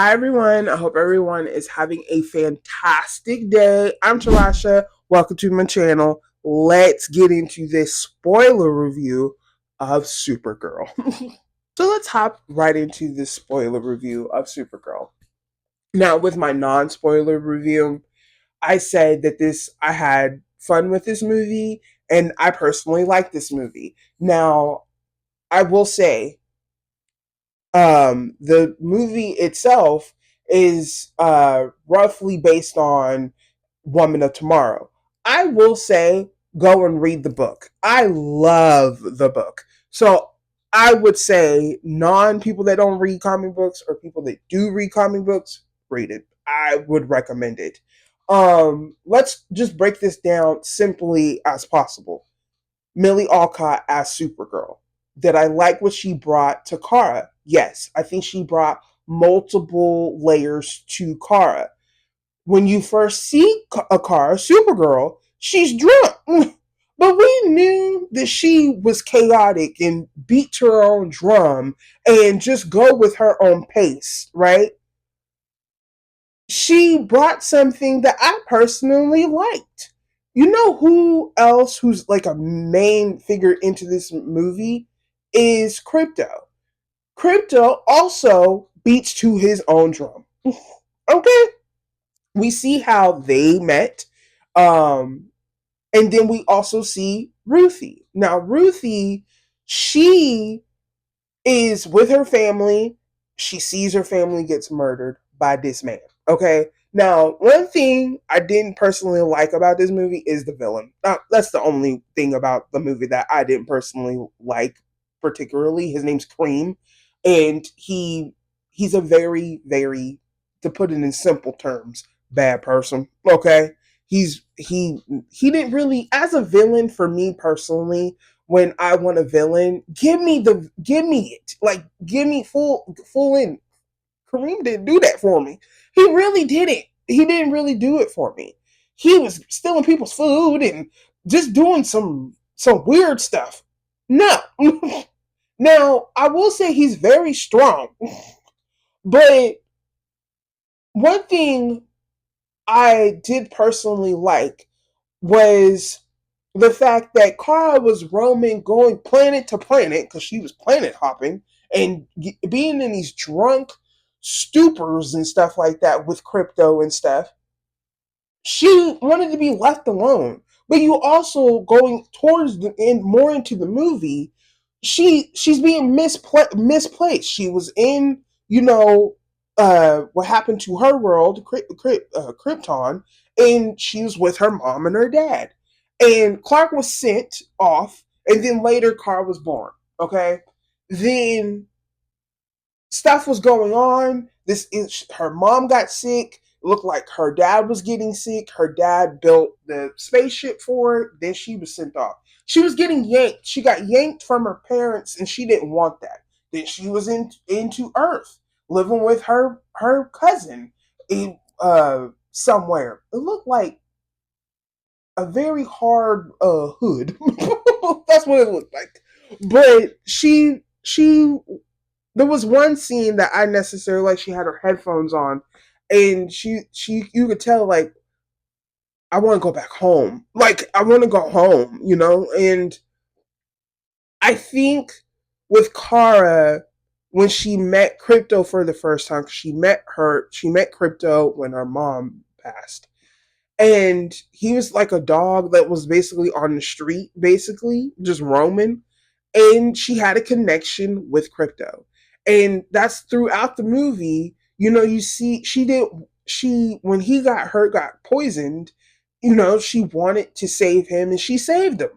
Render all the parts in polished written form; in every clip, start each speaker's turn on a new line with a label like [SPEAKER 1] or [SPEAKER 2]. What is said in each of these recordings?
[SPEAKER 1] Hi, everyone. I hope everyone is having a fantastic day. I'm Tarasha. Welcome to my channel. Let's get into this spoiler review of Supergirl. So let's hop right into this spoiler review of Supergirl. Now, with my non spoiler review, I said that I had fun with this movie and I personally like this movie. Now, I will say the movie itself is roughly based on Woman of Tomorrow. I will say go and read the book. I love the book. So I would say non people that don't read comic books or people that do read comic books, read it. I would recommend it. Let's just break this down simply as possible. Millie Alcott as Supergirl. Did I like what she brought to Kara? Yes, I think she brought multiple layers to Kara. When you first see a Kara, Supergirl, she's drunk. But we knew that she was chaotic and beat to her own drum and just go with her own pace, right? She brought something that I personally liked. You know who else who's like a main figure into this movie is Crypto. Crypto also beats to his own drum. Okay? We see how they met. Um and then we also see Ruthie. Now Ruthie, she is with her family. She sees her family gets murdered by this man. Okay. Now, one thing I didn't personally like about this movie is the villain. That's the only thing about the movie that I didn't personally like, particularly. His name's Cream, and he's a very, very, to put it in simple terms, bad person. Okay, he didn't really, as a villain for me personally, when I want a villain, give me it. Like give me full in. Kareem didn't do that for me. He really didn't. He didn't really do it for me. He was stealing people's food and just doing some weird stuff. No. Now, I will say he's very strong. But one thing I did personally like was the fact that Kara was roaming, going planet to planet because she was planet hopping and being in these drunk stupors and stuff like that with Crypto and stuff. She wanted to be left alone. But you also going towards the end, more into the movie, she's being misplaced. She was in, what happened to her world, Krypton, and she was with her mom and her dad. And Clark was sent off, and then later Kara was born. Okay, then stuff was going on. This is her mom got sick. It looked like her dad was getting sick. Her dad built the spaceship for her. Then she was sent off. She was getting yanked. She got yanked from her parents, and she didn't want that. Then she was into Earth, living with her cousin in somewhere. It looked like a very hard hood. That's what it looked like. But she there was one scene that I necessarily like. She had her headphones on, and she you could tell like I want to go back home. Like I want to go home, And I think with Kara when she met Crypto for the first time, she met Crypto when her mom passed. And he was like a dog that was basically on the street, basically, just roaming. And she had a connection with Crypto. And that's throughout the movie. You see, when he got hurt, got poisoned, she wanted to save him and she saved him.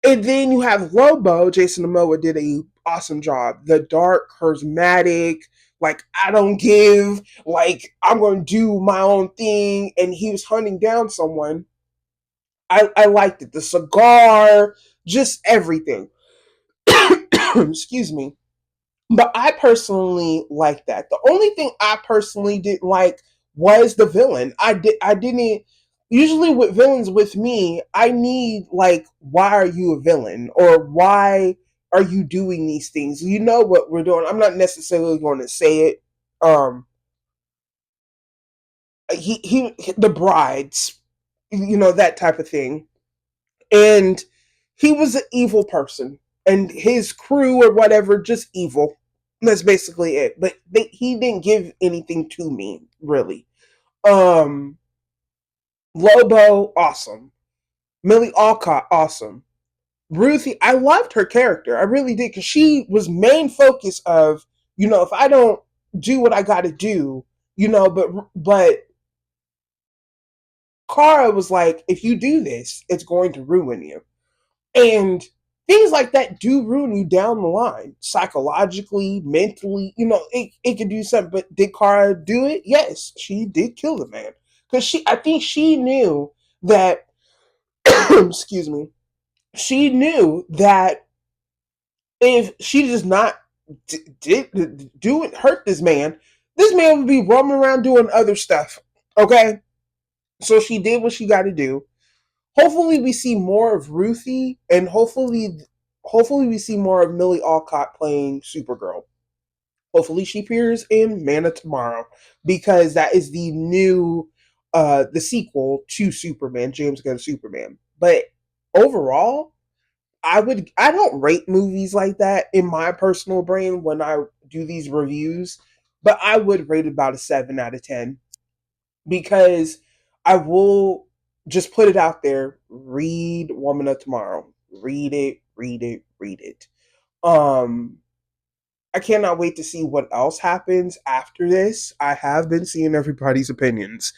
[SPEAKER 1] And then you have Lobo. Jason Momoa did a awesome job. The dark, charismatic, like I don't give, like I'm going to do my own thing. And he was hunting down someone. I liked it. The cigar, just everything. Excuse me. But I personally like that. The only thing I personally didn't like was the villain. I didn't usually with villains with me, I need like why are you a villain or why are you doing these things? You know what we're doing. I'm not necessarily going to say it The brides, that type of thing. And he was an evil person, and his crew or whatever just evil. That's basically it. But he didn't give anything to me really. Um, Lobo, awesome. Millie Alcott, awesome. Ruthie, I loved her character. I really did because she was main focus of, if I don't do what I got to do, but Kara was like, if you do this, it's going to ruin you. And things like that do ruin you down the line, psychologically, mentally. It can do something. But did Kara do it? Yes, she did kill the man because I think she knew that. Excuse me. She knew that if she does not do it, hurt this man would be roaming around doing other stuff. Okay, so she did what she got to do. Hopefully we see more of Ruthie, and hopefully we see more of Millie Alcott playing Supergirl. Hopefully she appears in Man of Tomorrow, because that is the sequel to Superman, James Gunn's Superman. But overall, I don't rate movies like that in my personal brain when I do these reviews, but I would rate about a 7 out of 10, because I will just put it out there. Read Woman of Tomorrow. Read it, read it, read it. Um, I cannot wait to see what else happens after this. I have been seeing everybody's opinions.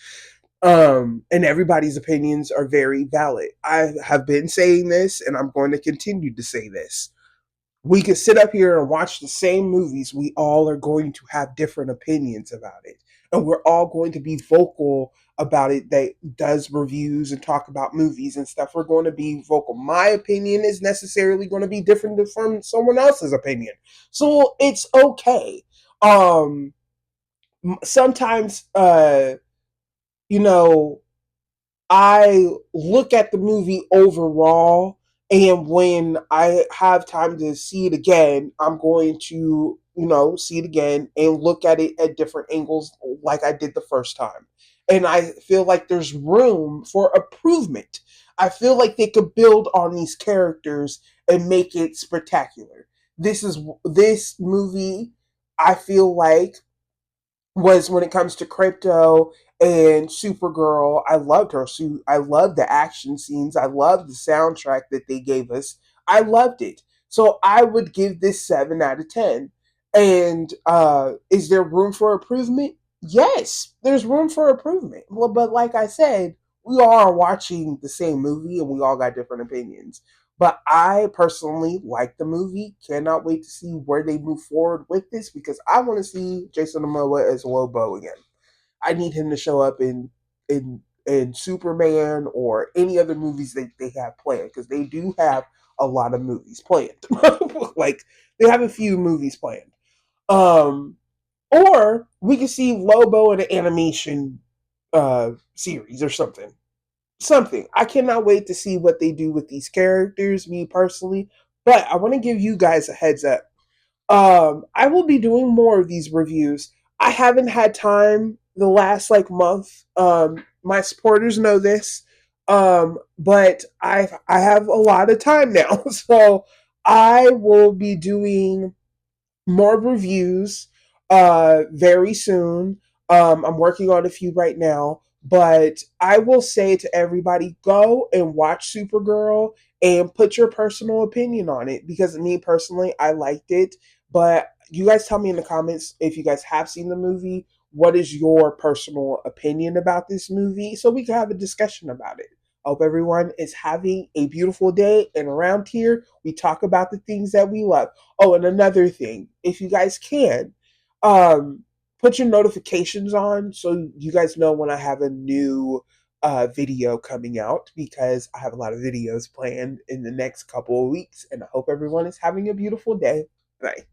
[SPEAKER 1] And everybody's opinions are very valid. I have been saying this, and I'm going to continue to say this. We could sit up here and watch the same movies. We all are going to have different opinions about it. And we're all going to be vocal about it, that does reviews and talk about movies and stuff. We're going to be vocal. My opinion is necessarily going to be different from someone else's opinion. So it's okay. Sometimes, you know, I look at the movie overall, and when I have time to see it again, I'm going to, see it again and look at it at different angles like I did the first time. And I feel like there's room for improvement. I feel like they could build on these characters and make it spectacular. This movie, I feel like, was, when it comes to Crypto and Supergirl, I loved her. I loved the action scenes. I loved the soundtrack that they gave us. I loved it. So I would give this 7 out of 10. And is there room for improvement? Yes, there's room for improvement. Well, but like I said, we all are watching the same movie and we all got different opinions. But I personally like the movie. Cannot wait to see where they move forward with this, because I want to see Jason Momoa as Lobo again. I need him to show up in Superman or any other movies that they have planned, because they do have a lot of movies planned. Like, they have a few movies planned. Um, or we could see Lobo in an animation series or something. I cannot wait to see what they do with these characters, me personally. But I want to give you guys a heads up. I will be doing more of these reviews. I haven't had time the last month. My supporters know this. But I have a lot of time now. So I will be doing more reviews very soon. I'm working on a few right now, but I will say to everybody, go and watch Supergirl and put your personal opinion on it, because me personally, I liked it. But you guys tell me in the comments if you guys have seen the movie. What is your personal opinion about this movie, so we can have a discussion about it. I hope everyone is having a beautiful day. And around here, we talk about the things that we love. Oh, and another thing, if you guys can, um, put your notifications on so you guys know when I have a new video coming out, because I have a lot of videos planned in the next couple of weeks. And I hope everyone is having a beautiful day. Bye.